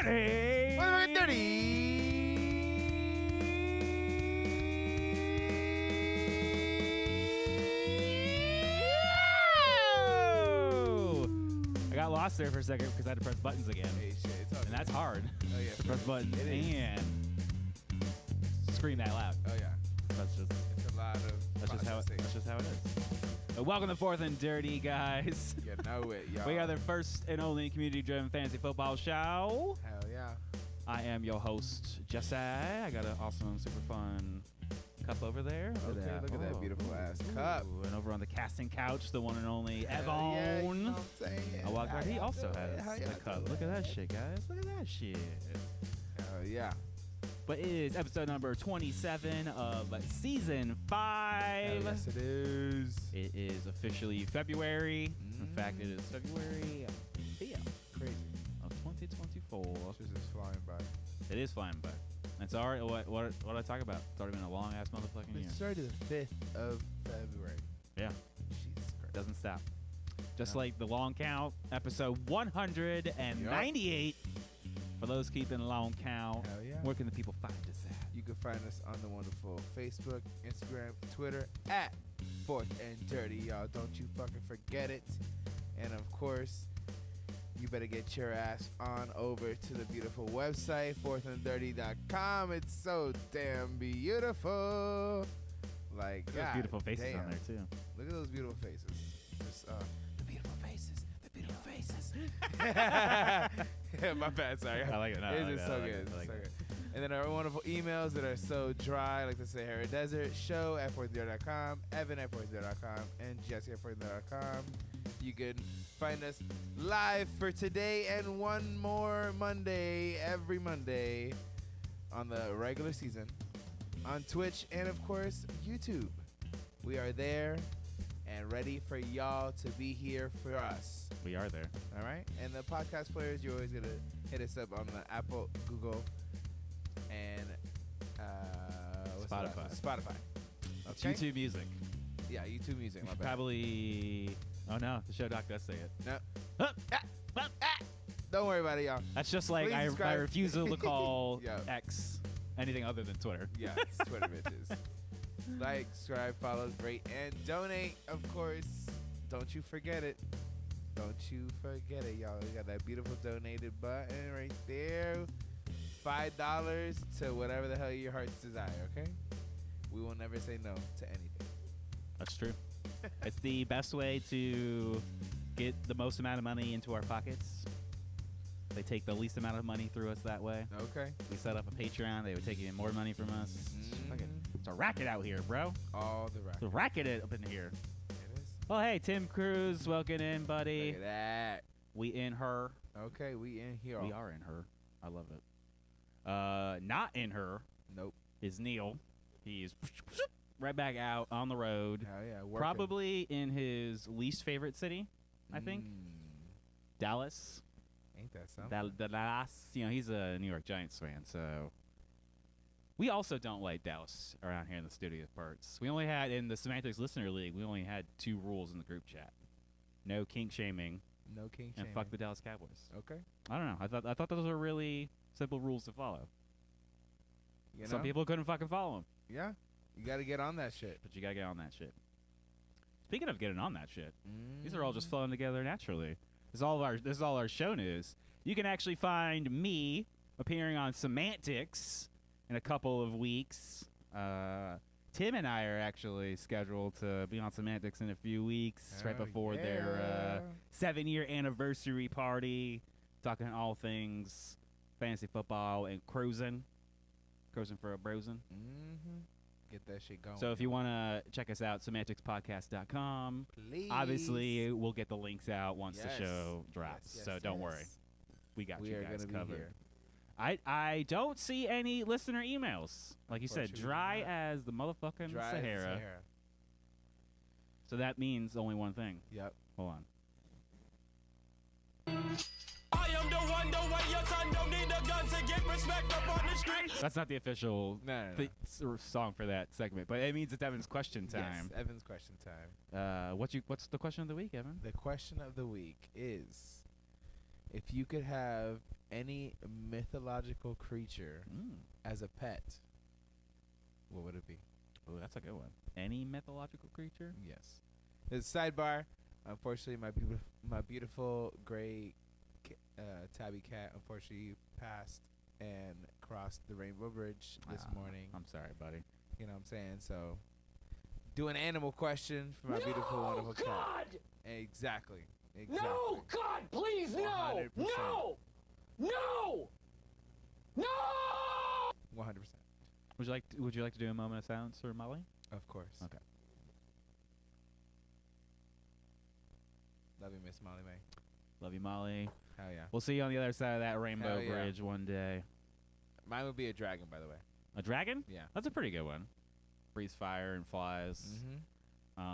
dirty. Welcome to dirty. I got lost there for a second because I had to press buttons again. Hey, shit, it's all And good. that's hard. Oh, yeah. To press buttons It is. and scream that loud. Oh, yeah. That's It's a lot of just how it is. Welcome to Fourth and Dirty, guys. You know it, y'all. We are the first and only community-driven fantasy football show. Hell yeah. I am your host, Jesse. I got an awesome, super fun cup over there. Look at that beautiful ass cup. And over on the casting couch, the one and only Hell yeah, you know Evon. what I'm saying? I walked by. He How also y'all doing? How has y'all a cup. doing? Look at that shit, guys. Look at that shit. Hell yeah. But it is episode number 27 of season 5. Hell yes, it is. It is officially February. In fact, it is February 5th Crazy. of 2024. This is flying by. It is flying by. It's already what did I talk about? It's already been a long ass motherfucking year. It's already the 5th of February. Yeah, Jesus Christ. doesn't stop. Just No. like the long count, episode 198. For those keeping a long count, Hell yeah. where can the people find us at? You can find us on the wonderful Facebook, Instagram, Twitter at Fourth and Dirty, y'all. Don't you fucking forget it. And of course, you better get your ass on over to the beautiful website, fourthanddirty.com. It's so damn beautiful. Like, There's God beautiful faces damn. on there too. Look at those beautiful faces. Just, the beautiful faces. The beautiful faces. My bad, sorry. I like it. No, I It's like just that. so I like good. it. I like So it. good. And then our wonderful emails that are so dry, like the Sahara Desert, show at fourthanddirty.com, Evan at fourthanddirty.com, and Jesse at fourthanddirty.com. You can find us live for today and one more Monday, every Monday, on the regular season, on Twitch and, of course, YouTube. We are there and ready for y'all to be here for us. We are there. All right? And the podcast players, you're always going to hit us up on the Apple, Google, and what's the last one? Spotify. It's Okay? YouTube music. Yeah, YouTube music. My bad. Probably. Oh no, the show doc does say it. No. Huh. Don't worry about it, y'all. That's just like Please I subscribe. refusal to call Yeah. X anything other than Twitter. Yeah, it's Twitter bitches. Like, subscribe, follow, rate, and donate, of course. Don't you forget it. Don't you forget it, y'all. We got that beautiful donated button right there. $5 to whatever the hell your heart's desire, okay? We will never say no to anything. That's true. It's the best way to get the most amount of money into our pockets. They take the least amount of money through us that way. Okay? We set up a Patreon. They would take even more money from us. Mhm. It's a racket out here, bro. All the right. It's a racket up in here. It is. Well, hey, Tim Cruz, welcome in, buddy. Look at that. We in her. Okay, we in here. We are in her. I love it. Not in her Nope. is Neil. He's right back out on the road. Hell yeah. Working. Probably in his least favorite city, I think. Dallas. Ain't that something? Dallas. You know, he's a New York Giants fan, so we also don't like Dallas around here in the studio parts. We only had, in the Semantics Listener League, we only had 2 rules in the group chat. No kink shaming, No king and shaming. fuck the Dallas Cowboys. Okay. I don't know. I thought those were really simple rules to follow. You know? Some people couldn't fucking follow them, Yeah. You got to get on that shit. but you gotta get on that shit. Speaking of getting on that shit, these are all just flowing together naturally. This is all our show news. You can actually find me appearing on Semantics in a couple of weeks. Tim and I are actually scheduled to be on Semantics in a few weeks, right Oh, before yeah. their 7-year anniversary party, talking all things fantasy football and cruising for a brosin. Mm-hmm. Get that shit going. So if you want to check us out, semanticspodcast.com. Please. Obviously, we'll get the links out once the Yes. show drops, Yes, so yes, don't yes. worry. We got We you are guys gonna be covered. here. I don't see any listener emails. Like you said, Unfortunately dry not. as the motherfucking Dry as Sahara. Sahara. So that means only one thing. Yep. Hold on. I am the one, the way your son don't need a gun to get respect up on the street. That's not the official No. song for that segment, but it means it's Evan's question time. Yes, Evan's question time. What's the question of the week, Evan? The question of the week is, if you could have any mythological creature as a pet, what would it be? Oh, that's a good one. Any mythological creature? Yes. There's a sidebar. Unfortunately, my beautiful gray tabby cat unfortunately passed and crossed the Rainbow Bridge this morning. I'm sorry, buddy. You know what I'm saying? So, do an animal question for my beautiful, wonderful cat. Exactly. No, God, please, no! 100%. No! 100%. Would you like to do a moment of silence for Molly? Of course. Okay. Love you, Miss Molly May. Love you, Molly. Hell yeah. We'll see you on the other side of that Rainbow Hell yeah. Bridge one day. Mine would be a dragon, by the way. A dragon? Yeah. That's a pretty good one. Breathes fire and flies. Mm-hmm.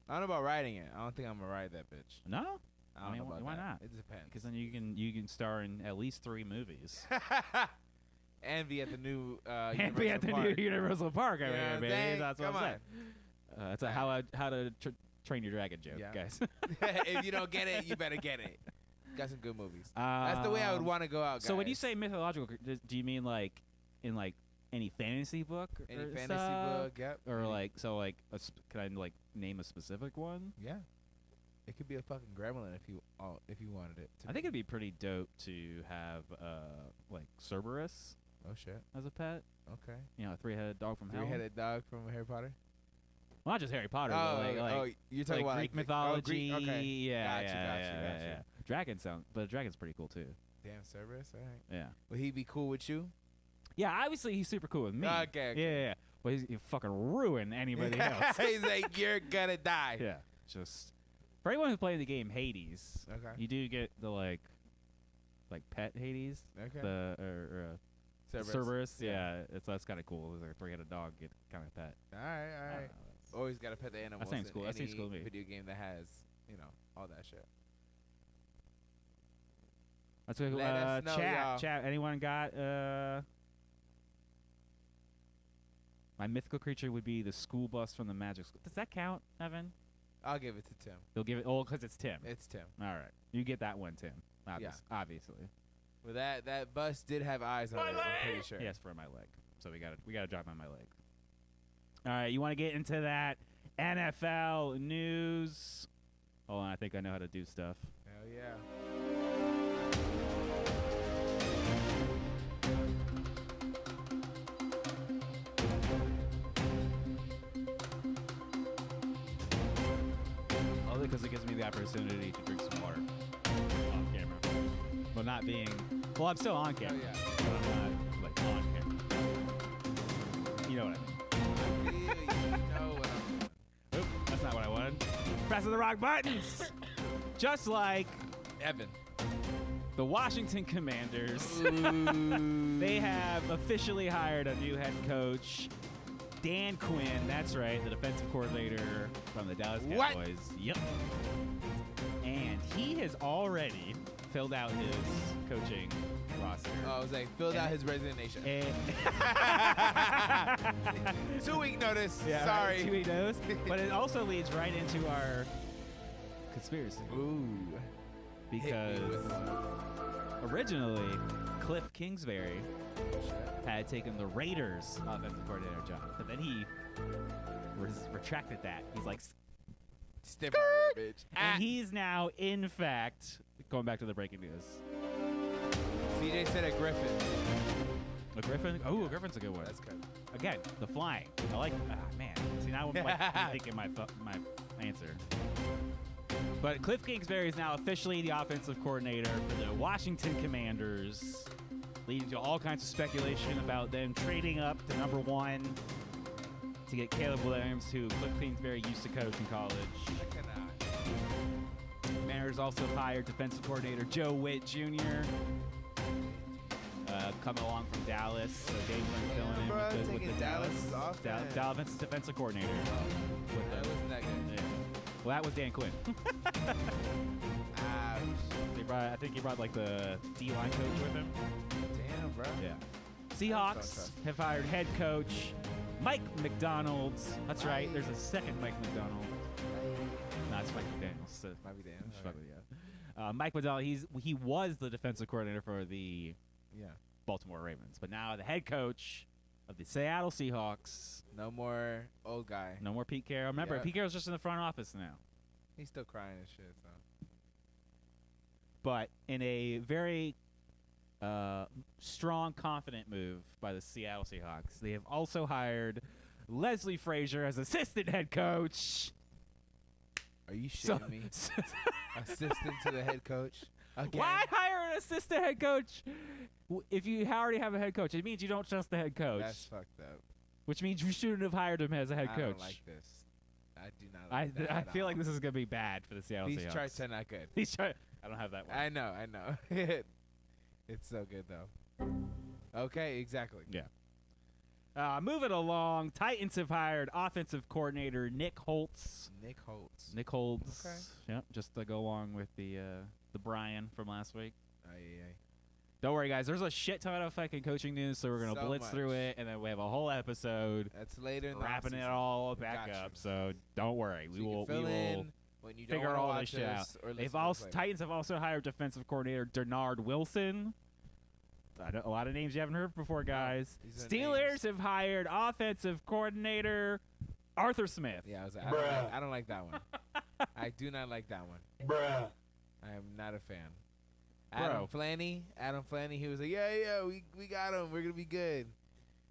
I don't know about riding it. I don't think I'm gonna ride that bitch. No? I don't know about why that. not? It depends. Because then you can star in at least 3 movies. And be at the new And be at the Park. new Universal Park over here, baby. dang, That's what come I'm on. saying. That's a how to train your dragon joke, Yeah. guys. If you don't get it, you better get it. Got some good movies. That's the way I would want to go out, guys. So when you say mythological, do you mean like in like any fantasy book? Any or fantasy stuff? book, yep. Or like can I like name a specific one? Yeah. It could be a fucking gremlin if you wanted it to I think it'd be pretty dope to have like Cerberus Oh shit. as a pet. Okay. You know, a 3-headed dog from hell. 3-headed dog from Harry Potter? Well, not just Harry Potter, but like you're talking like about Greek mythology. Greek, okay. Yeah, Gotcha, yeah. Dragon but a dragon's pretty cool too. Damn, Cerberus. All right. Yeah. Will he be cool with you? Yeah, obviously he's super cool with me. Okay. Yeah. Well, he'll fucking ruin anybody else. He's like, you're gonna die. Yeah. Just for anyone who's playing the game Hades, Okay. you do get the like pet Hades. Okay. The Cerberus. Yeah. Yeah. That's kind of cool. It's like a 3-headed dog get kind of pet. All right. Always gotta pet the animals. seems in cool. That seems any cool to me. Video game that has, all that shit. Let's go. Let us know, y'all. Chat. Anyone got? My mythical creature would be the school bus from the Magic School. Does that count, Evan? I'll give it to Tim. You'll give it because it's Tim. It's Tim. All right, you get that one, Tim. Yeah. Obviously. Well, that bus did have eyes on it. I'm pretty sure. Yes, for my leg. So we gotta drive on my leg. All right, you want to get into that NFL news? Hold on, I think I know how to do stuff. Hell yeah. Only because it gives me the opportunity to drink some water off camera. But not being. Well, I'm still on camera. yeah. But I'm not like on camera. You know what I mean? You know what I'm doing. Oop, that's not what I wanted. Pressing the wrong buttons. Just like Evan. the Washington Commanders. They have officially hired a new head coach, Dan Quinn. That's right, the defensive coordinator from the Dallas What? Cowboys. Yep. And he has already filled out his coaching roster. I was like, filled out his resignation. And 2-week notice. yeah, Sorry. right, 2 week notice. But it also leads right into our conspiracy. Ooh. Because originally, Cliff Kingsbury had taken the Raiders offensive coordinator job, but then he retracted that. He's like, Stiff arm that bitch. and he's now, in fact, going back to the breaking news. CJ said a Griffin. A Griffin? Oh, a Griffin's a good one. That's good. Again, the flying. I like. Man, see now I'm like thinking my answer. But Cliff Kingsbury is now officially the offensive coordinator for the Washington Commanders, leading to all kinds of speculation about them trading up to number 1 to get Caleb Williams, who Cliff Kingsbury used to coach in college. Commanders also hired defensive coordinator Joe Witt Jr. Coming along from Dallas, so Dave Lynn filling in with the Dallas Dallas defensive coordinator. That wasn't that good. Yeah. Well, that was Dan Quinn. Ouch. I think he brought like the D-line coach with him. Damn, bro. Yeah. Don't Seahawks trust have hired head coach Mike McDonald. That's right. There's a second Mike McDonald. No, it's Mike McDaniels. So Might be damn. just fuck with you. Mike Macdonald, he was the defensive coordinator for the Yeah. Baltimore Ravens, but now the head coach of the Seattle Seahawks. No more old guy. No more Pete Carroll. Remember, Yeah. Pete Carroll's just in the front office now. He's still crying and shit. So. But in a very strong, confident move by the Seattle Seahawks, they have also hired Leslie Frazier as assistant head coach. Are you shitting me? Assistant to the head coach. Again? Why hire an assistant head coach if you already have a head coach? It means you don't trust the head coach. That's fucked up. Which means you shouldn't have hired him as a head I coach. don't like this. I do not like that I at feel all. like this is going to be bad for the Seattle These Seahawks. charts are not good. I don't have that one. I know. It's so good, though. Okay, exactly. Yeah. Moving along, Titans have hired offensive coordinator Nick Holtz. Nick Holtz. Nick Holtz. Okay. Yep, just to go along with the Brian from last week. Aye. Don't worry, guys. There's a shit ton of fucking coaching news, so we're going to So blitz through much. it, and then we have a whole episode That's later in the wrapping it offseason. all back Got up. you. So don't worry. So We you can will fill in when you don't figure wanna all watch this shit out. us or listen They've to also us later. Titans have also hired defensive coordinator Denard Wilson. A lot of names you haven't heard before, guys. these are Steelers names. have hired offensive coordinator Arthur Smith. Yeah, Bruh. I don't like that one. I do not like that one. Bruh. I am not a fan. Bro. Adam Flanny, he was like, yeah, we got him. We're going to be good.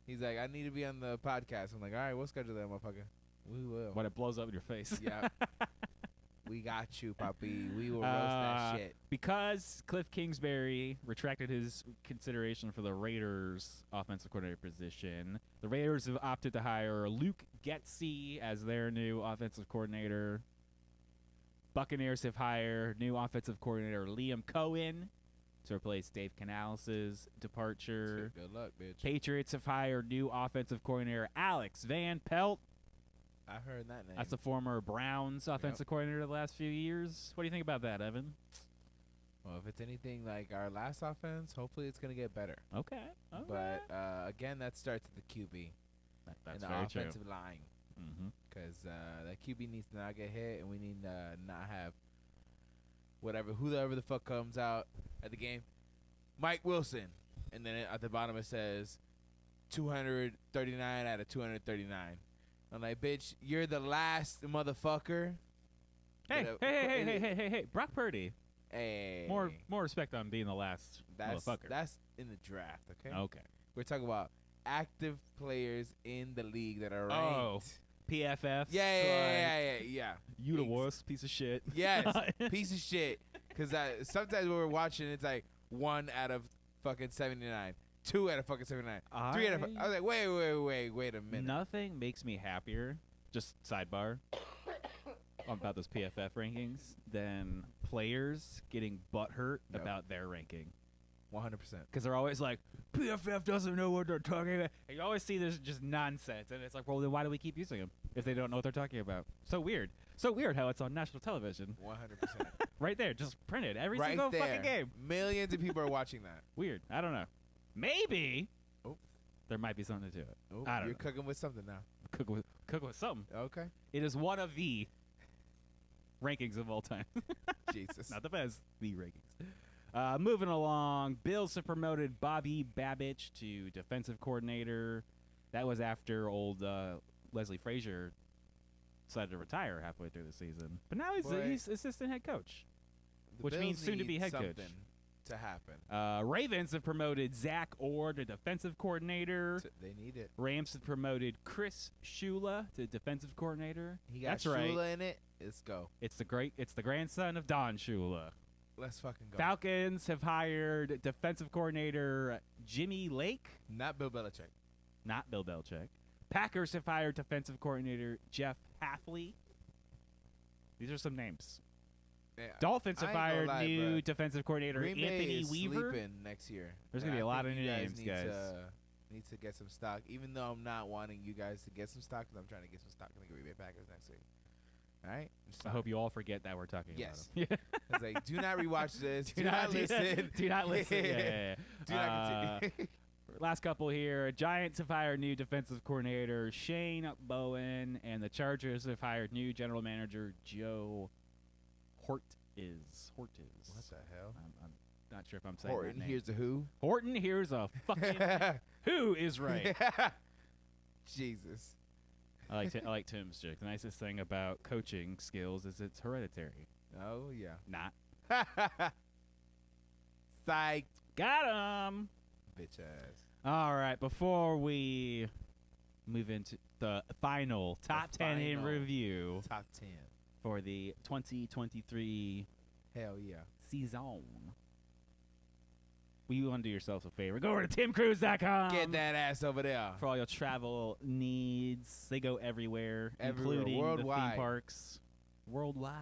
He's like, I need to be on the podcast. I'm like, all right, we'll schedule that, motherfucker. We will. When it blows up in your face. Yeah. We got you, puppy. We will roast that shit. Because Cliff Kingsbury retracted his consideration for the Raiders offensive coordinator position, the Raiders have opted to hire Luke Getsy as their new offensive coordinator. Buccaneers have hired new offensive coordinator Liam Cohen to replace Dave Canales' departure. Good luck, bitch. Patriots have hired new offensive coordinator Alex Van Pelt. I heard that name. That's the former Browns offensive coordinator the last few years. What do you think about that, Evan? Well, if it's anything like our last offense, hopefully it's going to get better. Okay. But, again, that starts at the QB That's and the very true. offensive line. Mm-hmm. Because that QB needs to not get hit, and we need to not have whoever the fuck comes out at the game. Mike Wilson. And then at the bottom it says 239 out of 239. I'm like, bitch, you're the last motherfucker. Hey, But, hey. Brock Purdy. Hey. More respect on being the last motherfucker. That's in the draft, okay? Okay. We're talking about active players in the league that are ranked. Oh, PFF. Yeah. You the Ex- worst piece of shit. Yes, piece of shit. Because sometimes when we're watching, it's like 1 out of fucking 79, 2 out of fucking 79, 3 out of. I was like, wait a minute. Nothing makes me happier, just sidebar, about those PFF rankings than players getting butthurt Yep. about their ranking. 100%. Because they're always like, PFF doesn't know what they're talking about. And you always see this just nonsense. And it's like, well, then why do we keep using them if they don't know what they're talking about? So weird. So weird how it's on national television. 100%. Right there, just printed every right single there. fucking game. Millions of people are watching that. Weird. I don't know. Maybe Oh. there might be something to it. Oh, I don't you're know. cooking with something now. Cook with something. Okay. It is one of the rankings of all time. Jesus. Not the best, the rankings. Moving along, Bills have promoted Bobby Babich to defensive coordinator. That was after old Leslie Frazier decided to retire halfway through the season. But now Boy. he's assistant head coach, The which means Bills soon to be need head coach. something to happen. Ravens have promoted Zach Orr to defensive coordinator. They need it. Rams have promoted Chris Shula to defensive coordinator. He got That's Shula right. in it. Let's go. It's the grandson of Don Shula. Let's fucking go. Falcons have hired defensive coordinator Jimmy Lake, Not Bill Belichick. not Bill Belichick. Packers have hired defensive coordinator Jeff Halfley. These are some names. Yeah. Dolphins have I ain't gonna hired lie, new bruh. defensive coordinator Green Bay Anthony is Weaver. sleeping next year. There's And gonna be I a lot think of you new guys names, need guys. Need to get some stock, even though I'm not wanting you guys to get some stock, because I'm trying to get some stock in the Green Bay Packers next week. All right? I hope you all forget that we're talking Yes. about them. I was like, do not rewatch this. do not listen. Do not listen. Yeah. Do not continue. Last couple here. Giants have hired new defensive coordinator Shane Bowen, and the Chargers have hired new general manager Joe Hortiz. What the hell? I'm not sure if I'm saying that Horton, name. here's the who. Horton, here's a fucking who is right. Jesus. I like Tim's joke. The nicest thing about coaching skills is it's hereditary. Oh, yeah. Not. Psych. Got him. Bitch ass. All right. Before we move into the final top 10 in final review Top 10. for the 2023 Hell yeah. season, you want to do yourself a favor. Go over to timcruise.com. Get that ass over there. For all your travel needs. They go everywhere, Everywhere, including the worldwide. theme parks. Worldwide.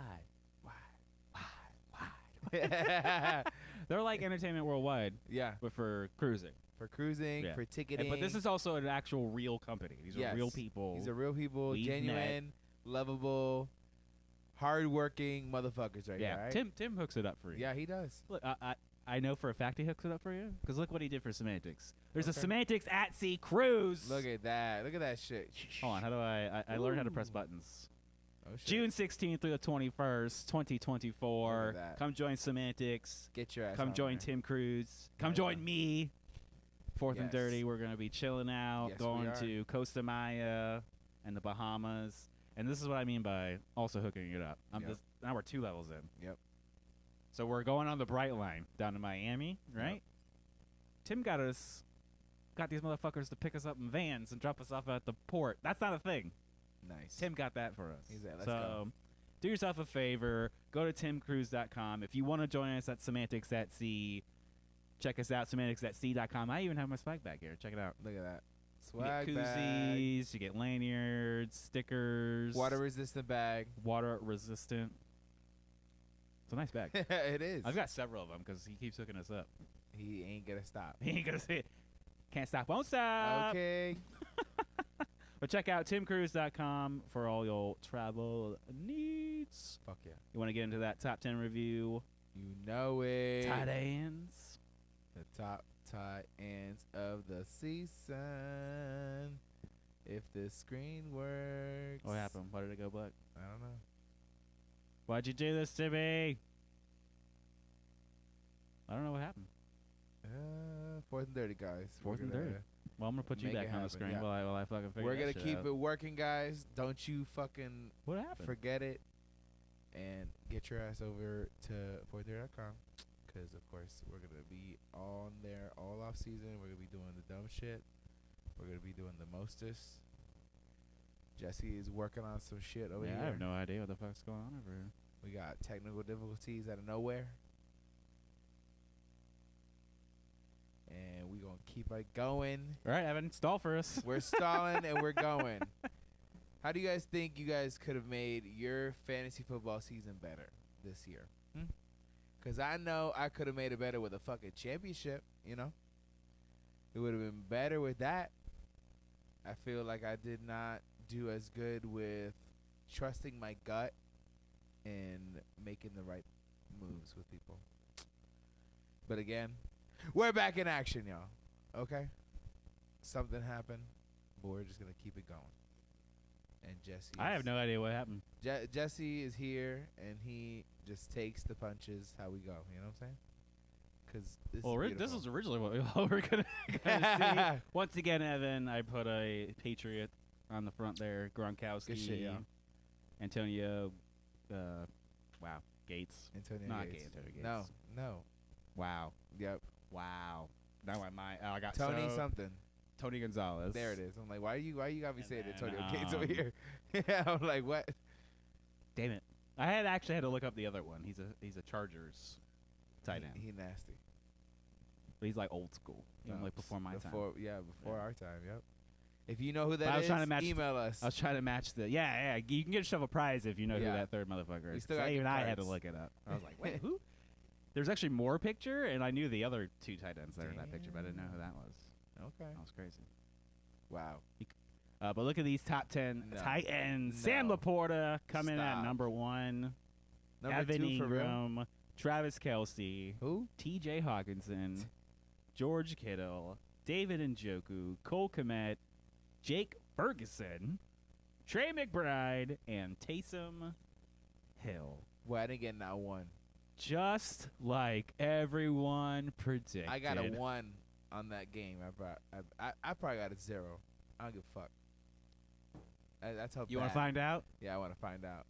They're like entertainment worldwide, Yeah. but for cruising. For cruising, Yeah. for ticketing. But this is also an actual real company. These Yes. are real people. These are real people, we've genuine, lovable, hardworking motherfuckers right yeah. here, right? Tim hooks it up for you. Yeah, he does. Look, I know for a fact he hooks it up for you because look what he did for Semantics. There's a Okay. Semantics at Sea cruise. Look at that. Look at that shit. Hold on, how do I learned how to press buttons. Oh, shit. June 16th through the 21st, 2024. Look at that. Come join Semantics. Get your ass Come on join there. Tim Cruise. Come Yeah, join yeah. me. Fourth and Yes. Dirty. We're going to be chilling out, Yes, we going are. to Costa Maya and the Bahamas. And this is what I mean by also hooking it up. Yep. Now we're 2 levels in. Yep. So we're going on the Bright Line down to Miami, right? Yep. Tim got these motherfuckers to pick us up in vans and drop us off at the port. That's not a thing. Nice. Tim got that for us. He's like, let's so go. do yourself a favor. Go to timcruise.com. If you want to join us at Semantics at Sea, check us out, semanticsatsea.com. I even have my swag bag here. Check it out. Look at that. You get Swag bag. koozies, you get lanyards, stickers. Water resistant bag. Water resistant. It's a nice bag. It is. I've got several of them because he keeps hooking us up. He ain't gonna stop. He ain't going to say it. Can't stop, won't stop. Okay. But check out timcruise.com for all your travel needs. Fuck yeah. You want to get into that top 10 review? You know it. Tight ends. The top tight ends of the season. If the screen works. What happened? Why did it go black? I don't know. Why'd you do this to me? I don't know what happened. Fourth and 30, guys. Fourth and 30. Well, I'm going to put you make back it on the happen, screen yeah. while I fucking figure We're that gonna shit keep out. it working, guys. Don't you fucking What happened? forget it. And get your ass over to fourth30.com. Because, of course, we're going to be on there all off season. We're going to be doing the dumb shit. We're going to be doing the mostest. Jesse is working on some shit over Yeah, here. I have no idea what the fuck's going on over here. We got technical difficulties out of nowhere. And we going to keep it going. All right, Evan, stall for us. We're stalling and we're going. How do you guys think you guys could have made your fantasy football season better this year? Because I know I could have made it better with a fucking championship, you know? It would have been better with that. I feel like I did not do as good with trusting my gut and making the right moves with people. But again, we're back in action, y'all. Okay? Something happened, but we're just going to keep it going. And Jesse. I have no idea what happened. Jesse is here, and he just takes the punches how we go. You know what I'm saying? Because this Well, is this beautiful. was originally what we were going to see. Once again, Evan, I put a Patriot on the front there. Gronkowski. Good shit, yeah. Antonio, Gates. Antonio Not Gates. Antonio Gates. No. Wow. Yep. Wow. Now I got Tony so something. Tony Gonzalez. There it is. I'm like, why you gotta be And saying then, Antonio Gates over here? Yeah, I'm like, what? Damn it. I had actually had to look up the other one. He's a Chargers tight end. He nasty. But he's like old school. Even like before my time. Before Yeah. our time. Yep. If you know who But that I was is, trying to match email us. I was trying to match the yeah. You can get yourself a prize if you know Yeah. who that third motherfucker We is. still 'Cause got even gift I had to cards. look it up. I was like, wait, who? There's actually more picture, and I knew the other two tight ends that are in that picture, but I didn't know who that was. Okay. That was crazy. Wow. But look at these top 10 No. tight ends. Sam No. Laporta coming in at Stop. number 1. Number Evan 2 for real. Ingram, Travis Kelce, Who? T.J. Hawkinson, George Kittle, David Njoku, Cole Kmet, Jake Ferguson, Trey McBride, and Taysom Hill. Well, I didn't get not one. just like everyone predicted. I got a 1 on that game. I probably got a 0. I don't give a fuck. That's how You bad. want to find out? Yeah, I want to find out.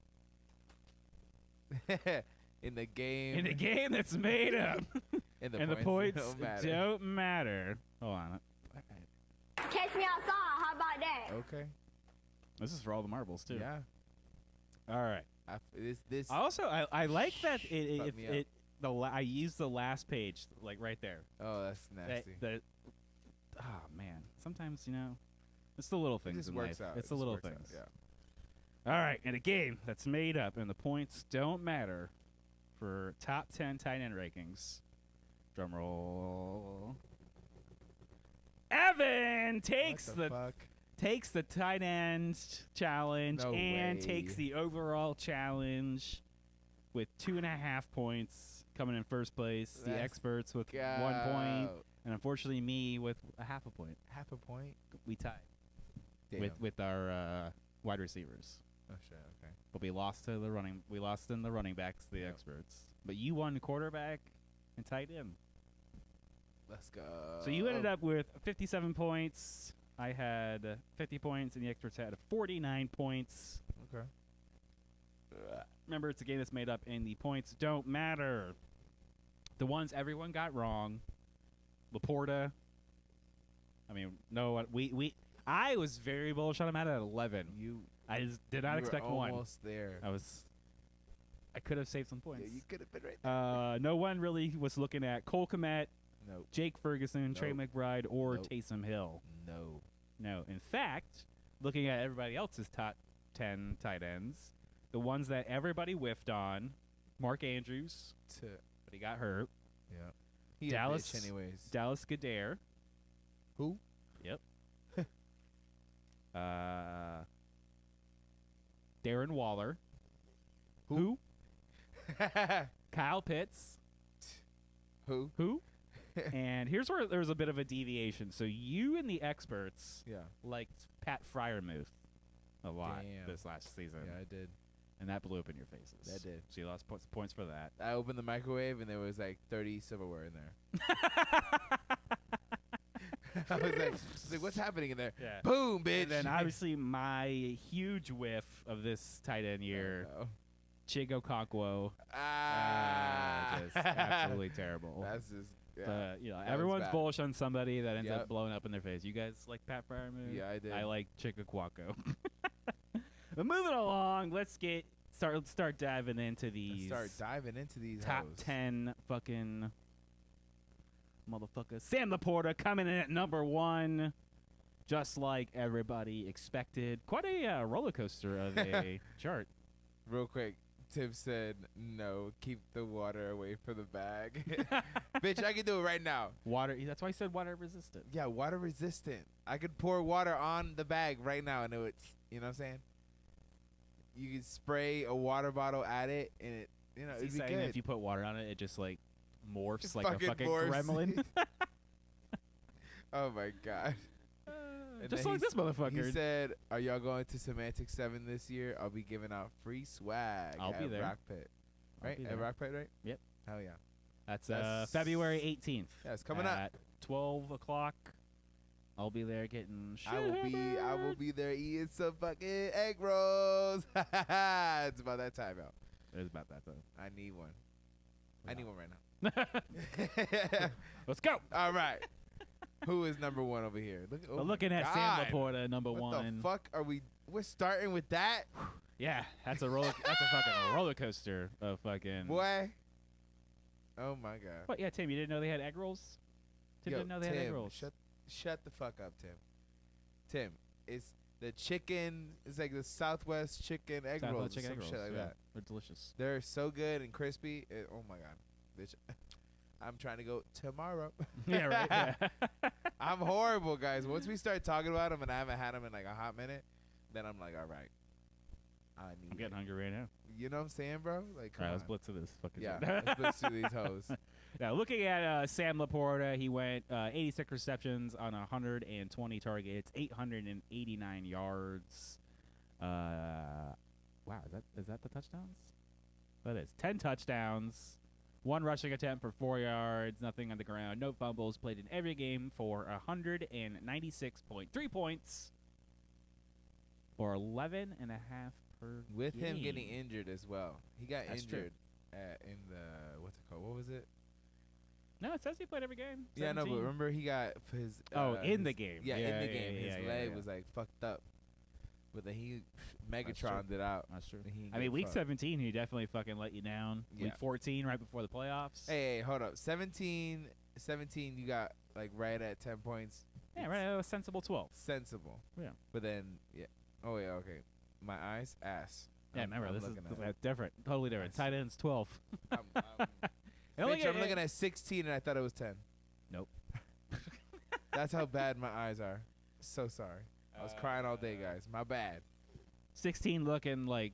In the game. In the game that's made up. And and the points don't matter. don't matter. Hold on. Catch me outside. How about that? Okay. This is for all the marbles, too. Yeah. All right. This. Also, I like that Fuck me up. I use the last page, like right there. Oh, that's nasty. Oh, man. Sometimes, it's the little things It just in works life. out. It's It the just little works out, things. Yeah. All right. In a game that's made up and the points don't matter for top 10 tight end rankings. Drum roll. Evan takes What the fuck? takes the tight end challenge No and way. takes the overall challenge with 2.5 points, coming in first place. The Let's experts with 1 Go. point, and unfortunately me with a half a point. Half a point. We tied Damn. with our wide receivers, Oh shit. Okay. but we lost to the running. We lost in the running backs, the Yep. experts. But you won quarterback and tight end. Let's go. So you ended up with 57 points. I had 50 points, and the experts had 49 points. Okay. Remember, it's a game that's made up, and the points don't matter. The ones everyone got wrong, Laporta. I mean, no, I was very bullish on him at 11. I just did not You expect were one. almost there. I could have saved some points. Yeah, you could have been right there. No one really was looking at Cole Kmet, Nope. Jake Ferguson, Trey Nope. McBride, or Nope. Taysom Hill. No. No. In fact, looking at everybody else's top 10 tight ends, the ones that everybody whiffed on, Mark Andrews, but he got hurt. Yeah. He Dallas- a bitch anyways. Dallas Goedert. Who? Yep. Darren Waller. Who? Kyle Pitts. Who? Who? And here's where there's a bit of a deviation. So you and the experts Yeah. liked Pat Fryermuth a lot Damn. this last season. Yeah, I did. And that blew up in your faces. That did. So you lost points for that. I opened the microwave and there was like 30 silverware in there. I was like, what's happening in there? Yeah. Boom, bitch. And then obviously my huge whiff of this tight end year, Oh, no. Chigo Okonkwo. Ah. Just absolutely terrible. That's just. Yeah. But That was everyone's bad. bullish on somebody that ends Yep. up blowing up in their face. You guys like Pat Fryermuth? Yeah, I did. I like Chico Quacko. But moving along, let's start diving into Let's these start diving into these top hoes. 10 fucking motherfuckers. Sam Laporta coming in at number 1, just like everybody expected. Quite a roller coaster of a chart. Real quick, Tim said, no, keep the water away from the bag. Bitch, I can do it right now. Water. That's why I said water resistant. Yeah, water resistant. I could pour water on the bag right now and it would, you know what I'm saying? You could spray a water bottle at it and it, Is he it'd be saying good. if you put water on it, it just like morphs It like a fucking morphs. gremlin? Oh my God. And Just then like this motherfucker. He said, are y'all going to Semantic 7 this year? I'll be giving out free swag I'll be at there. Rock Pit. I'll Right? be At there. Rock Pit, right? Yep. Hell yeah. That's February 18th. Yeah, it's coming up. at 12 o'clock. I'll be there getting I will be there eating some fucking egg rolls. It's about that time, y'all. It's about that time. I need one. I need one right now. Let's go. All right. Who is number 1 over here? We're my looking at God. Sam Laporta, number What 1. the fuck are we? We're starting with that, Yeah, that's a fucking roller coaster of fucking. boy. Oh my God. What? Yeah, Tim, you didn't know they had egg rolls? Tim Yo, didn't know they had egg Tim, rolls. Shut the fuck up, Tim. Tim, it's the chicken. It's like the Southwest chicken egg Southwest rolls, or chicken some egg rolls, shit like yeah. that. They're delicious. They're so good and crispy. Oh my God, bitch. I'm trying to go tomorrow. Yeah, right. Yeah. I'm horrible, guys. Once we start talking about them and I haven't had them in like a hot minute, then I'm like, all right, I need. I'm getting hungry right now. You know what I'm saying, bro? Like, come All right, on. let's blitz to this fucking. Yeah, shit. let's blitz through these hoes. Now, looking at Sam Laporta, he went 86 receptions on 120 targets, 889 yards. Wow, is that the touchdowns? That is 10 touchdowns, 1 rushing attempt for 4 yards, nothing on the ground, no fumbles, played in every game for 196.3 points or 11 and a half per With game. him getting injured as well. He got That's true. injured in the, what's it called? What was it? No, it says he played every game. Yeah, no, but 17. remember he got his. In the his- game. Yeah, in the game. His leg yeah. was like fucked up. But then he true. Megatroned it out. That's true. And he I mean, gave week fuck. 17, he definitely fucking let you down. Yeah. Week 14, right before the playoffs. Hey, hold up. 17, you got like right at 10 points. Yeah, right. A sensible 12. Sensible. Yeah. But then, yeah. Oh, yeah, okay. My eyes, ass. Yeah, I'm- remember, I'm this looking is at it. different. Totally different. Nice. Tight end's 12. I'm It only Bitch, I'm get- looking at 16 and I thought it was 10. Nope. That's how bad my eyes are. So sorry. I was crying all day, guys. My bad. 16 looking like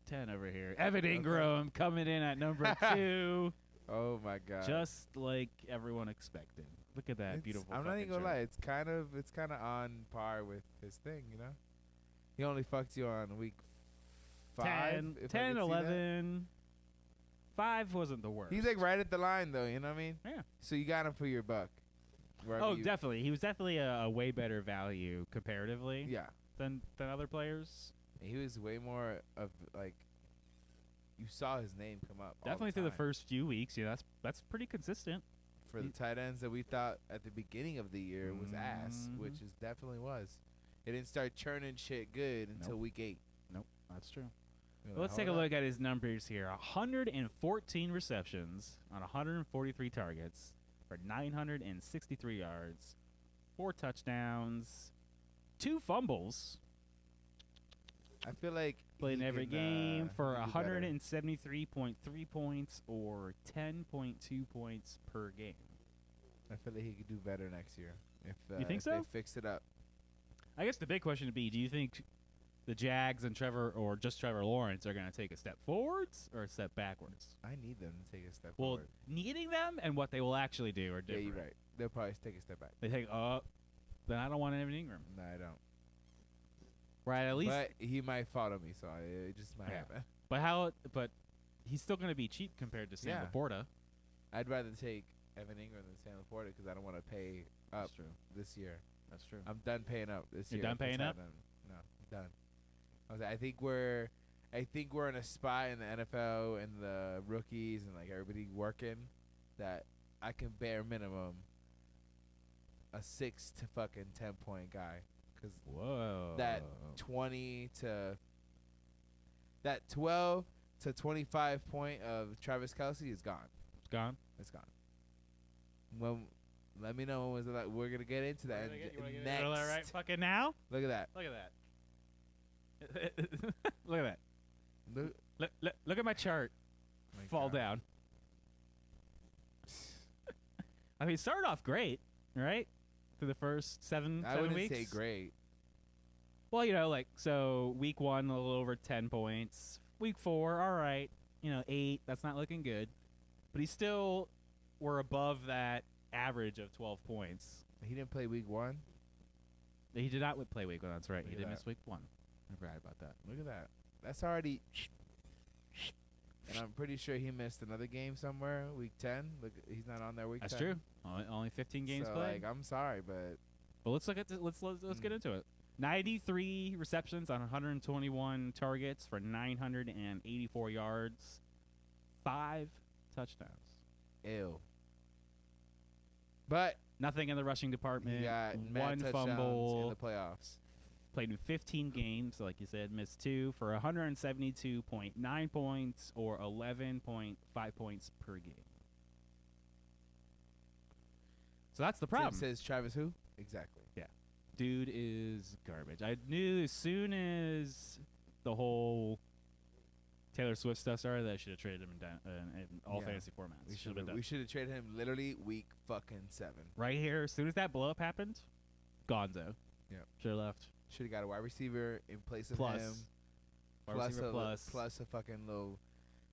10 over here. Evan Ingram coming in at number 2. Oh my god. Just like everyone expected. Look at that It's- beautiful I'm not fucking even gonna shirt. lie. It's kind of on par with his thing, you know. He only fucked you on week 5. 10, if I 10 could see that. 11. 5 wasn't the worst. He's like right at the line, though. You know what I mean? Yeah. So you got him for your buck. Wherever Oh, you- definitely. He was definitely a way better value comparatively Yeah. than other players. He was way more of like. You saw his name come up. all Definitely through the time. first few weeks. Yeah, that's pretty consistent. For the tight ends that we thought at the beginning of the year was ass, which Mhm. is definitely was. It didn't start churning shit good until Nope. week 8. Nope, that's true. You're Well, let's like, take a hold up. look at his numbers here. 114 receptions on 143 targets for 963 yards, 4 touchdowns, 2 fumbles. I feel like Played in he every can, game he for can do better. 173.3 points or 10.2 points per game. I feel like he could do better next year if You think if so? they fix it up. I guess the big question would be, do you think the Jags and Trevor Lawrence are going to take a step forwards or a step backwards? I need them to take a step Well, forward. needing them and what they will actually do are Yeah, different. you're right. They'll probably take a step back. They take up, then I don't want Evan Ingram. No, I don't. Right, at least. But he might follow me, so it just might Yeah. happen. But he's still going to be cheap compared to Sam Yeah. Laporta. I'd rather take Evan Ingram than Sam Laporta because I don't want to pay up That's true. this year. That's true. I'm done paying up this You're year. done if it's paying up? happening. No, I'm done. I think we're in a spot in the NFL and the rookies and like everybody working that I can bare minimum a 6 to fucking 10 point guy because Whoa. that 12 to 25 point of Travis Kelce is gone. It's gone. It's gone. Let me know when was it like we're gonna get into that. Next, Right fucking now? look at that. Look at that. Look at that. Look, Look at my chart. my Fall God. down. I mean, it started off great, right? Through the first seven I wouldn't weeks. say great. Well, so week 1, a little over 10 points. Week 4, all right. 8, that's not looking good. But we're above that average of 12 points. He didn't play week 1. He did not play week 1, that's right. Look He at did that. miss week 1. I forgot about that. Look at that. That's already. And I'm pretty sure he missed another game somewhere. Week 10. Look, he's not on there week 10. That's true. Only 15 games so, played. Like, I'm sorry, but But let's look at this. Let's get into it. 93 receptions on 121 targets for 984 yards, 5 touchdowns. ew. But Nothing in the rushing department. he got mad 1 touchdowns fumble. in the playoffs. Played in 15 games, like you said, missed 2 for 172.9 points or 11.5 points per game. So that's the Tim problem. says Travis who? Exactly. Dude is garbage. I knew as soon as the whole Taylor Swift stuff started that I should have traded him in all Yeah. fantasy formats. We Should have been done. We should have traded him literally week fucking 7. Right here, as soon as that blow up happened, Gonzo. Yep. Should have left. Should have got a wide receiver in place of Plus. him. Wide Plus receiver a, plus. plus a fucking little,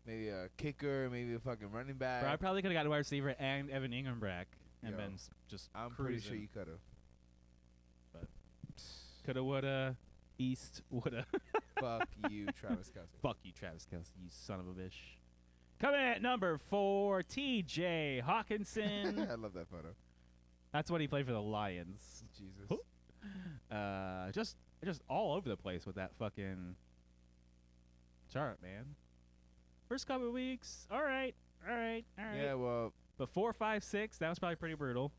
maybe a kicker, maybe a fucking running back. Bro, I probably could have got a wide receiver and Evan Ingram back and Yo, been just I'm cruising. pretty sure you could have. Coulda, woulda, East, woulda. Fuck you, Travis Kelce. Fuck you, Travis Kelce, you son of a bitch. Coming at number 4, T.J. Hawkinson. I love that photo. That's when he played for the Lions. Jesus. Just all over the place with that fucking chart, man. First couple of weeks, all right. Yeah, well, But 4, 5, 6, that was probably pretty brutal.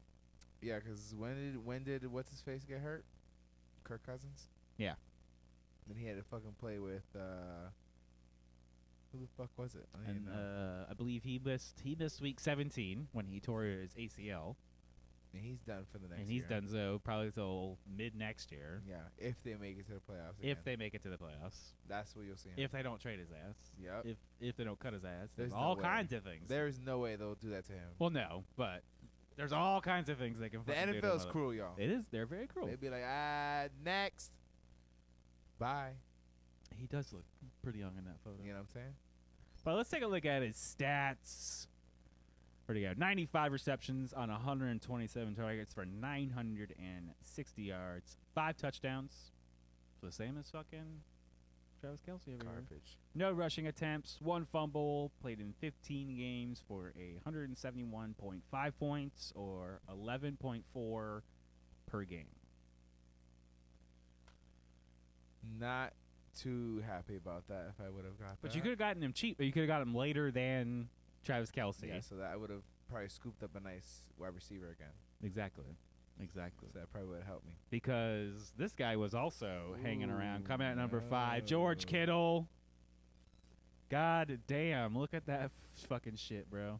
yeah, because when did what's his face get hurt? Kirk Cousins. Yeah. Then he had to fucking play with who the fuck was it? I don't even And know. I believe he missed week 17 when he tore his ACL, And he's done for the next and he's year. done so probably till mid next year. Yeah, if they make it to the playoffs. If again. they make it to the playoffs, That's what you'll see. Him. if they don't trade his ass, Yep. if they don't cut his ass, There's there's no all way. kinds of things. There's no way they'll do that to him. Well, no, but there's all kinds of things they can. The fucking do to NFL's him. cruel, y'all. It is. They're very cruel. They'd be like, next. Bye. He does look pretty young in that photo. You know what I'm saying? But let's take a look at his stats. Where'd he go? 95 receptions on 127 targets for 960 yards, 5 touchdowns. So the same as fucking Travis Kelce over here. Garbage. No rushing attempts, 1 fumble, played in 15 games for 171.5 points or 11.4 per game. Not too happy about that if I would have got that. But you could have gotten him cheap, but you could have got him later than Travis Kelce. Yeah, so that I would have probably scooped up a nice wide receiver again. Exactly. So that probably would have helped me. Because this guy was also hanging around. Coming at number 5, no. George Kittle. God damn, look at that fucking shit, bro.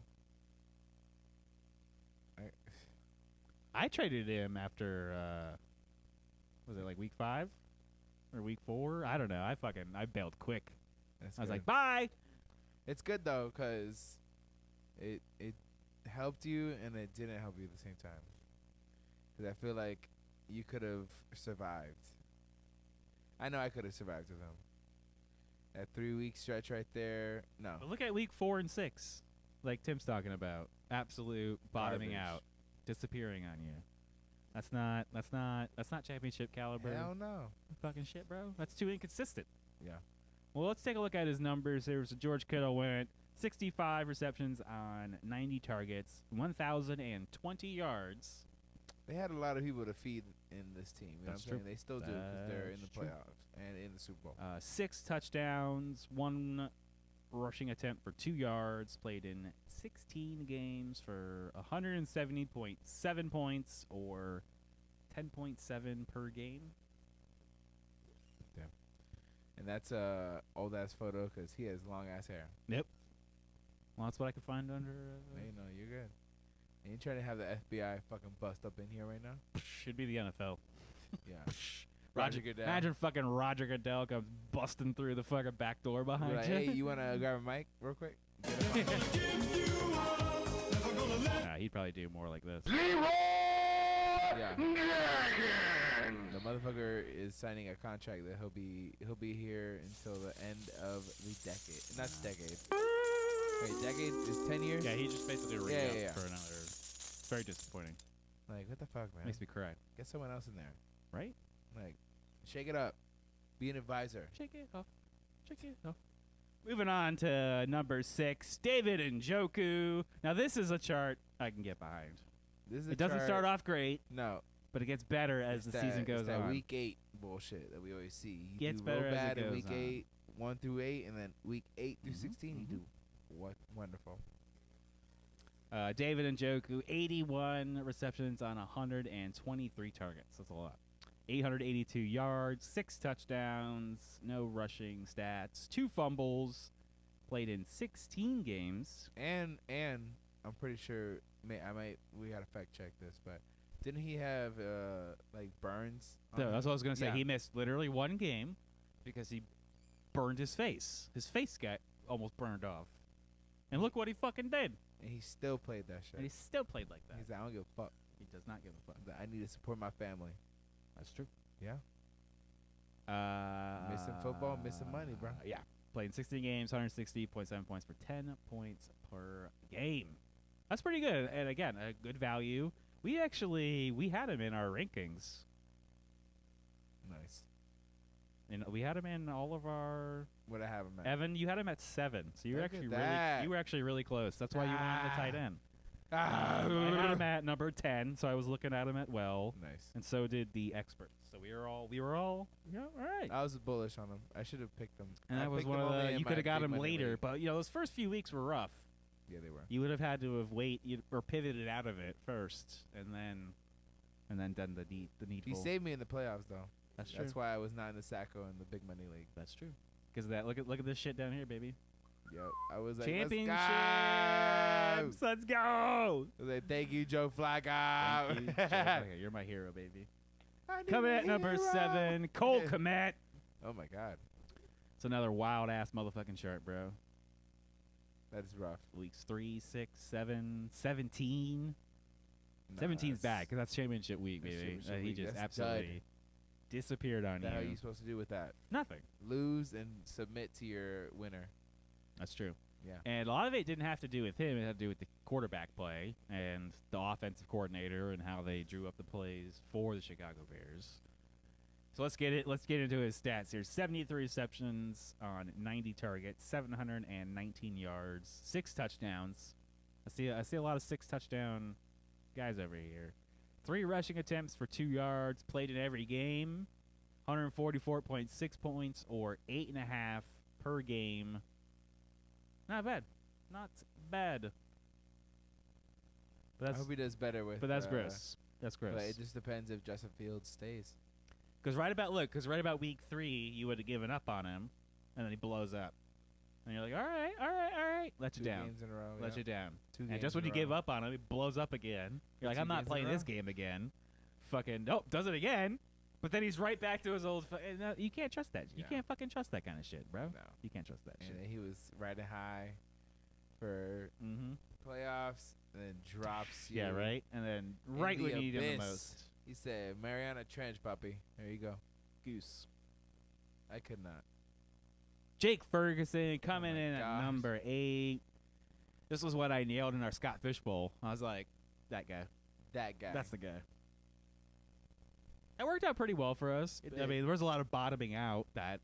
I traded him after, was it like week 5? Or week 4? I don't know. I bailed quick. That's I was good. like, bye! It's good though, cause it helped you and it didn't help you at the same time. Cause I feel like you could have survived. I know I could have survived with him. That 3-week stretch right there. No. But look at week 4 and 6, like Tim's talking about. Absolute bottoming Garbage. out, disappearing on you. That's not championship caliber. Hell no. Fucking shit, bro. That's too inconsistent. Yeah. Well, let's take a look at his numbers. There was a George Kittle went 65 receptions on 90 targets, 1,020 yards. They had a lot of people to feed in this team. You know That's what I'm true. saying? They still do because they're in the That's true. playoffs and in the Super Bowl. 6 touchdowns, 1 rushing attempt for 2 yards. Played in 16 games for 170.7 points or 10.7 per game. And that's a old ass photo because he has long ass hair. Yep. Well, that's what I could find under. You know, you're good. And you trying to have the FBI fucking bust up in here right now? Should be the NFL. Yeah. Roger Goodell. Imagine fucking Roger Goodell comes busting through the fucking back door Be behind like, you. hey, you want to grab a mic real quick? Get a mic. Nah, he'd probably do more like this. Yeah. The motherfucker is signing a contract that he'll be here until the end of the decade. Not the decade. Wait, decade is 10 years? Yeah, he just basically re Yeah, up yeah, yeah. for another. It's very disappointing. Like, what the fuck, man? Makes me cry. Get someone else in there. Right? Like, shake it up. Be an advisor. Shake it off. Shake it off. Moving on to number 6, David Njoku. Now, this is a chart I can get behind. This is a It doesn't chart- start off great, No. but it gets better as It's the that- season goes it's that on. week 8 bullshit that we always see. You Gets do better real as it bad in goes week on. 8, 1 through 8, and then week 8 through Mhm, 16, you mhm. do what wonderful. David Njoku, 81 receptions on 123 targets. That's a lot. 882 yards, 6 touchdowns, no rushing stats, 2 fumbles, played in 16 games. And I'm pretty sure we gotta fact check this, but didn't he have like burns? on So him? that's what I was going to say. Yeah. He missed literally 1 game because he burned his face. His face got almost burned off. And look what he fucking did. And he still played that shit. And he still played like that. He's like, I don't give a fuck. He does not give a fuck. He's like, I need to support my family. That's true. Yeah. Missing football, missing money, bro. Yeah. Played in 16 games, 160.7 points for 10 points per game. That's pretty good. And again, a good value. We had him in our rankings. Nice. And we had him in all of our. What I have him at. Evan, you had him at 7, so you were Look at actually that. you were actually really close. That's why you wanted the tight end. Ah. I had him at number 10, so I was looking at him at Nice. and so did the experts. So we were all all right. I was bullish on him. I should have picked him. And I that was picked one him of only the. in You my could have got big him money later, league. but those first few weeks were rough. Yeah, they were. You would have had to have or pivoted out of it first, and then done the needful. He saved me in the playoffs, though. That's true. That's why I was not in the Sacco in the big money league. That's true. Because that look at this shit down here, baby. Yep. I was like, Championships. let's go. Let's go. I was like, thank you, Joe Flacco. Thank you, Joe Flacco. You're my hero, baby. Coming at number 7, Cole Kmet. Oh my God, It's another wild ass motherfucking chart, bro. that is rough. Weeks 3, 6, 7, 17. Nah, 17's that's- bad because that's championship week, that's baby. championship He week. just That's absolutely disappeared on What the hell are you. you supposed to do with that? Nothing. Lose and submit to your winner. That's true. Yeah. And a lot of it didn't have to do with him. It had to do with the quarterback play and the offensive coordinator and how they drew up the plays for the Chicago Bears. So let's get into his stats here. 73 receptions on 90 targets, 719 yards, 6 touchdowns. I see a lot of 6 touchdown guys over here. 3 rushing attempts for 2 yards, played in every game. 144.6 points or 8.5 per game. Not bad. Not bad. But I hope he does better with. that's gross. That's gross. But it just depends if Justin Fields stays. Because right about week 3, you would have given up on him, and then he blows up, and you're like, all right, let you 2 down, games in a row. let you down. 2 And games just when in you a give row. up on him, he blows up again. You're like, 2 I'm not games in a playing this row? game again. Fucking nope, does it again. But then he's right back to his old. You can't trust that. You No. can't fucking trust that kind of shit, bro. No. You can't trust that And shit. then he was riding high for Mm-hmm. playoffs, and then drops you. Yeah, right. And then in right the when you need him the abyss. most, He said, Mariana Trench, puppy. There you go. goose. I could not. Jake Ferguson coming my in at gosh. number 8. This was what I nailed in our Scott Fish Bowl. I was like, that guy. That guy. That's the guy. It worked out pretty well for us. It I did. mean, there was a lot of bottoming out that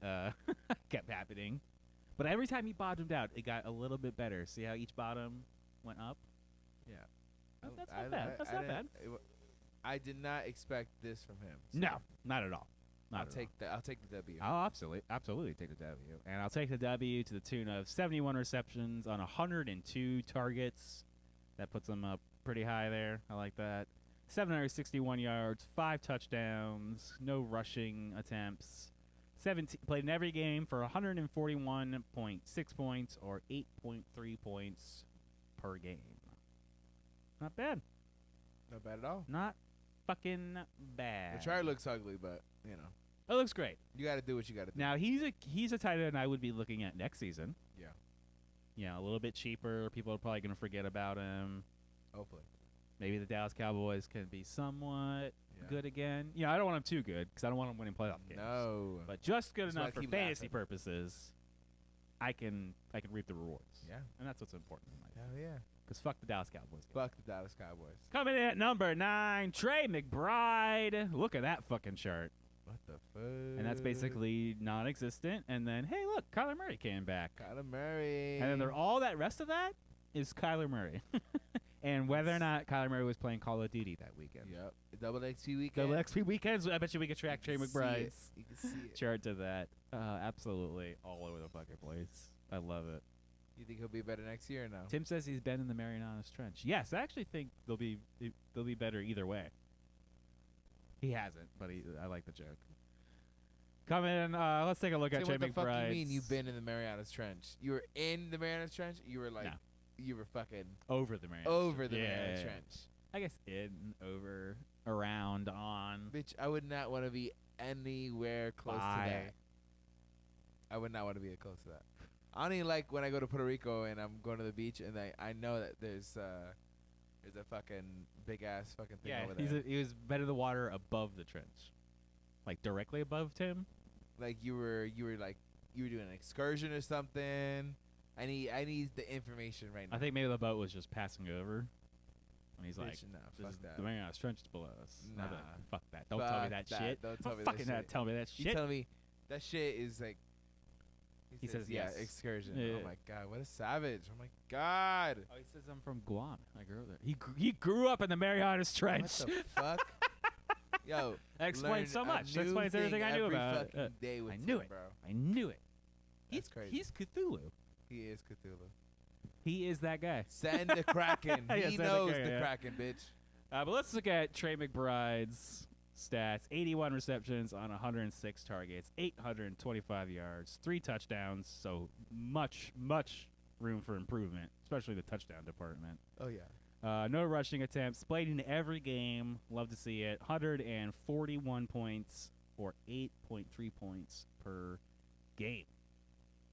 kept happening. But every time he bottomed out, it got a little bit better. See how each bottom went up? Yeah. That's not bad. That's not bad. I did not expect this from him. so No, not at all. Not I'll at all. take the W. I'll absolutely take the W. And I'll take the W to the tune of 71 receptions on 102 targets. That puts him up pretty high there. I like that. 761 yards, 5 touchdowns, no rushing attempts. 17 played in every game for 141.6 points or 8.3 points per game. Not bad. Not bad at all. Not fucking bad. The chart looks ugly, but you know, It looks great. you got to do what you got to do. Now he's a tight end I would be looking at next season. Yeah. Yeah, a little bit cheaper. People are probably gonna forget about him. Hopefully. Maybe the Dallas Cowboys can be somewhat Yeah. good again. You know, I don't want him too good because I don't want him winning playoff games. No. But just good Just wanna enough for keep fantasy laughing. purposes, I can reap the rewards. Yeah. And that's what's important in life. Hell yeah. Because fuck the Dallas Cowboys. Fuck the Dallas Cowboys. Coming in at number 9, Trey McBride. Look at that fucking chart. What the fuck? And that's basically non-existent. And then, hey, look, Kyler Murray came back. Kyler Murray. And then all that rest of that is Kyler Murray. And whether or not Kyler Murray was playing Call of Duty that weekend. Yep. Double XP weekend. The XP weekends, I bet you we could track Trey You can see McBride's it. You can see it. chart to that. Absolutely all over the fucking place. I love it. You think he'll be better next year or no? Tim says he's been in the Marianas Trench. Yes, I actually think they'll be better either way. He hasn't, but I like the joke. Come in. Let's take a look Say at Trey what the fuck McBride. you mean you've been in the Marianas Trench? You were in the Marianas Trench? You were like, No. you were fucking over the Marianas. over the Yeah, Marianas yeah, yeah. Trench. I guess in, over, around, on. Bitch, I would not want to be anywhere close Bye. to that. I would not want to be close to that. I don't even like when I go to Puerto Rico and I'm going to the beach and I know that there's a fucking big ass fucking thing Yeah, over there. he was better the water above the trench, like directly above Tim. Like you were doing an excursion or something. I need the information right now. I think maybe the boat was just passing over. And he's like, Bitch, nah, this fuck is that. the Marianas Trench is below us. And I was Nah. like, fuck that. Don't tell me Fuck that that. shit. Don't tell me that fucking shit. tell me that You shit. telling me That shit is like. He says yeah, yes. excursion. Yeah. Oh my god, what a savage! Oh my god. Oh, he says I'm from Guam. I grew up there. He grew up in the Marianas Trench. What the fuck? Yo, That explains so learn a much. That new explains everything thing I knew every about it. fucking day with I knew him, it. bro. I knew it. That's crazy. He's Cthulhu. He is Cthulhu. He is that guy. Send the Kraken. Yeah, He send the knows Kraken, the yeah. Kraken, bitch. But let's look at Trey McBride's stats. 81 receptions on 106 targets, 825 yards, 3 touchdowns. So much room for improvement, especially the touchdown department. Oh yeah. No rushing attempts. Played in every game. Love to see it. 141 points or 8.3 points per game.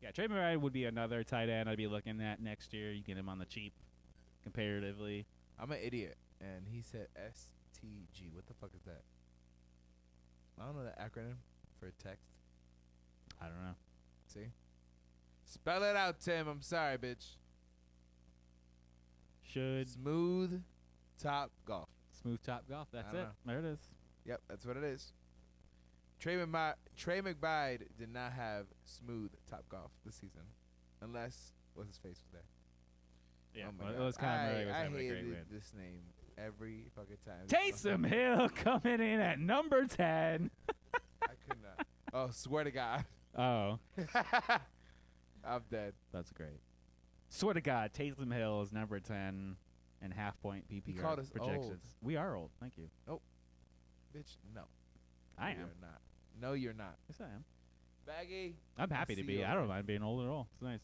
Yeah, Trey McBride would be another tight end I'd be looking at next year. You get him on the cheap comparatively. I'm an idiot, and he said STG. What the fuck is that? I don't know the acronym for text. I don't know. See? Spell it out, Tim. I'm sorry, bitch. Should Smooth top golf. Smooth Top Golf. That's I it. don't know. There it is. Yep, that's what it is. Trey McBride did not have smooth top golf this season, unless what's his face was there. Yeah, Oh my well, God. it was Kyler Murray was I having a great hated win. this name every fucking time. Taysom Hill coming in at number 10. I could not. Oh, swear to God. Oh, I'm dead. that's great. Swear to God, Taysom Hill is number 10 and half-point PPR called us projections. old. We are old. Thank you. Bitch, no. I am. You're not. No, you're not. Yes, I am. Baggy. I'm happy to see be. you I don't later. mind being old at all. It's nice.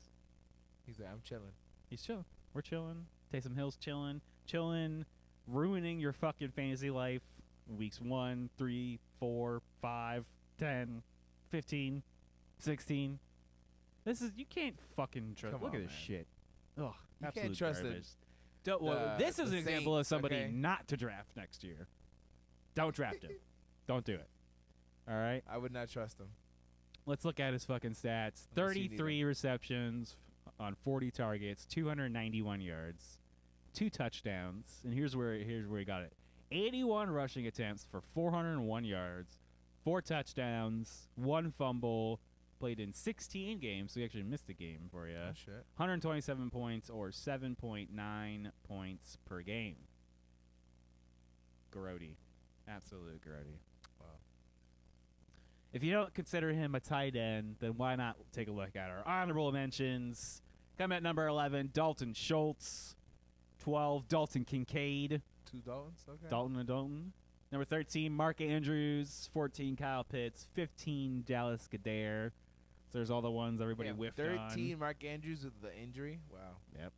He's like, I'm chilling. He's chilling. We're chilling. Taysom Hill's chilling, ruining your fucking fantasy life. Weeks 1, 3, 4, 5, 10, 15, 16. This is, you can't fucking trust. Come Look on, at this man. shit. Ugh, You absolute can't trust garbage. Don't, well, the- this is the an example of Saints, somebody okay? not to draft next year. Don't draft him. Don't do it. All right. I would not trust him. Let's look at his fucking stats. Unless you need 33 receptions on 40 targets, 291 yards, 2 touchdowns, and here's where he got it. 81 rushing attempts for 401 yards, 4 touchdowns, 1 fumble. Played in 16 games, so he actually missed a game for you. Oh, shit. 127 points or 7.9 points per game. Grody. Absolute Grody. Wow. If you don't consider him a tight end, then why not take a look at our honorable mentions? Come at number 11, Dalton Schultz. 12, Dalton Kincaid. 2 Daltons? Okay. Dalton and Dalton. Number 13, Mark Andrews. 14, Kyle Pitts. 15, Dallas Goedert. So there's all the ones everybody Damn, whiffed 13 on. Mark Andrews with the injury? Wow. Yep.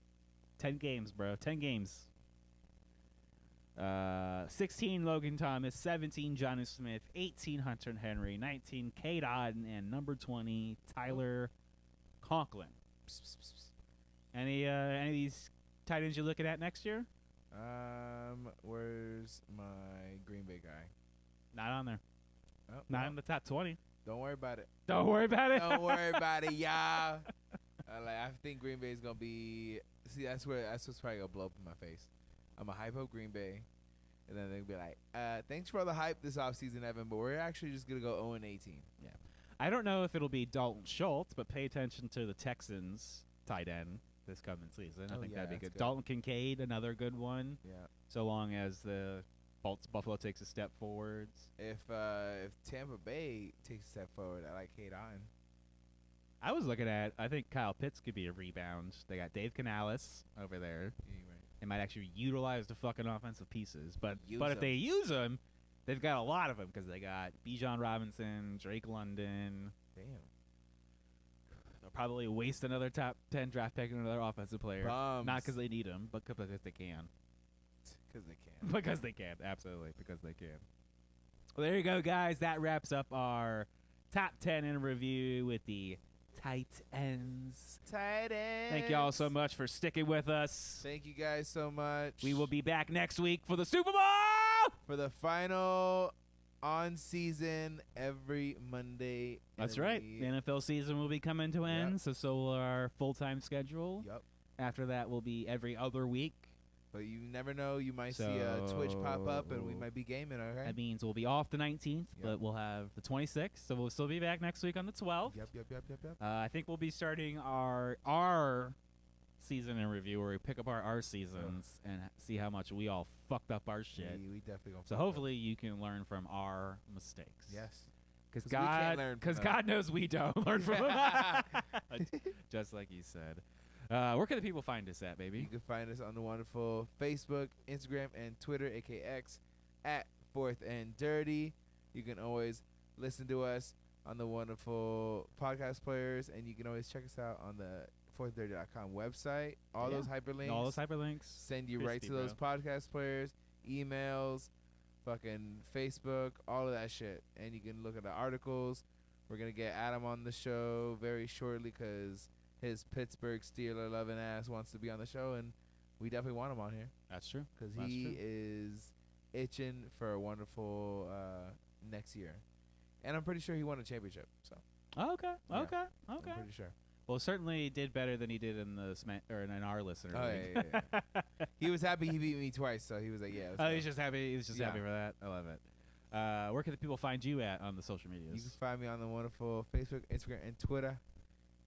10 games, bro. 10 games. 16, Logan Thomas. 17, Jonnu Smith. 18, Hunter Henry. 19, Cade Otton. And number 20, Tyler Conklin. Any of these tight ends you're looking at next year? Where's my Green Bay guy? Not on there. Oh, Not no. in the top 20. Don't worry about it. Don't worry about it. Don't worry about it, y'all. I think Green Bay is gonna be. See, that's what's probably gonna blow up in my face. I'm a hype up Green Bay, and then they'll be like, "Thanks for all the hype this offseason, Evan, but we're actually just gonna go 0-18." I don't know if it'll be Dalton Schultz, but pay attention to the Texans tight end this coming season. I Oh, think yeah, that'd be that's good. good. Dalton Kincaid, another good one, Yeah. so long as the Buffalo takes a step forwards. If Tampa Bay takes a step forward, I like Cade Otton. I was looking at, I think Kyle Pitts could be a rebound. They got Dave Canales over there. Yeah, you're right. They might actually utilize the fucking offensive pieces. But Use if 'em. they use them, they've got a lot of them because they got Bijan Robinson, Drake London. Damn. They'll probably waste another top 10 draft pick on another offensive player. Bums. Not because they need them, but because they can. Because they can. Because they can. Absolutely. Because they can. Well, there you go, guys. That wraps up our top 10 in review with the tight ends. Tight ends. Thank you all so much for sticking with us. Thank you guys so much. We will be back next week for the Super Bowl. for the final on season every Monday. That's right. The NFL season will be coming to end, so will our full-time schedule. Yep. After that will be every other week. But you never know. You might see a Twitch pop up, and we might be gaming. Okay. That means we'll be off the 19th, Yep. but we'll have the 26th, so we'll still be back next week on the 12th. Yep. I think we'll be starting our season in review, where we pick apart our seasons and see how much we all fucked up our shit. We definitely gonna. So hopefully you can learn from our mistakes. Yes. Because we can't learn from them. God knows we don't learn from them. Just like you said. Where can the people find us at, baby? You can find us on the wonderful Facebook, Instagram, and Twitter, aka X, at Fourth and Dirty. You can always listen to us on the wonderful podcast players, and you can always check us out on the fourthdirty.com website. All those hyperlinks send you right to those podcast players, emails, fucking Facebook, all of that shit. And you can look at the articles. We're going to get Adam on the show very shortly because his Pittsburgh Steeler loving ass wants to be on the show, and we definitely want him on here. That's true. Because he is itching for a wonderful next year. And I'm pretty sure he won a championship. So Okay. I'm pretty sure. Well, certainly did better than he did in the in our listener league. Yeah. He was happy he beat me twice, so he was like, yeah. He's just happy. He was just happy for that. I love it. Where can the people find you at on the social medias? You can find me on the wonderful Facebook, Instagram, and Twitter,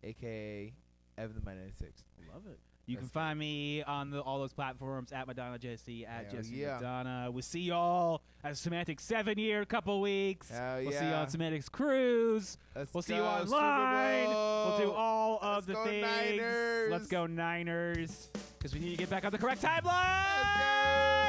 a.k.a. Evan the Man 96. Love it. You can find me on all those platforms at Madonna Jesse, at Jesse Madonna. We'll see y'all at Semantics 7 year, a couple weeks. We'll see you on Semantics Cruise. We'll see you online. We'll do all of the things. Niners. Let's go Niners. Because we need to get back on the correct timeline. Let's go.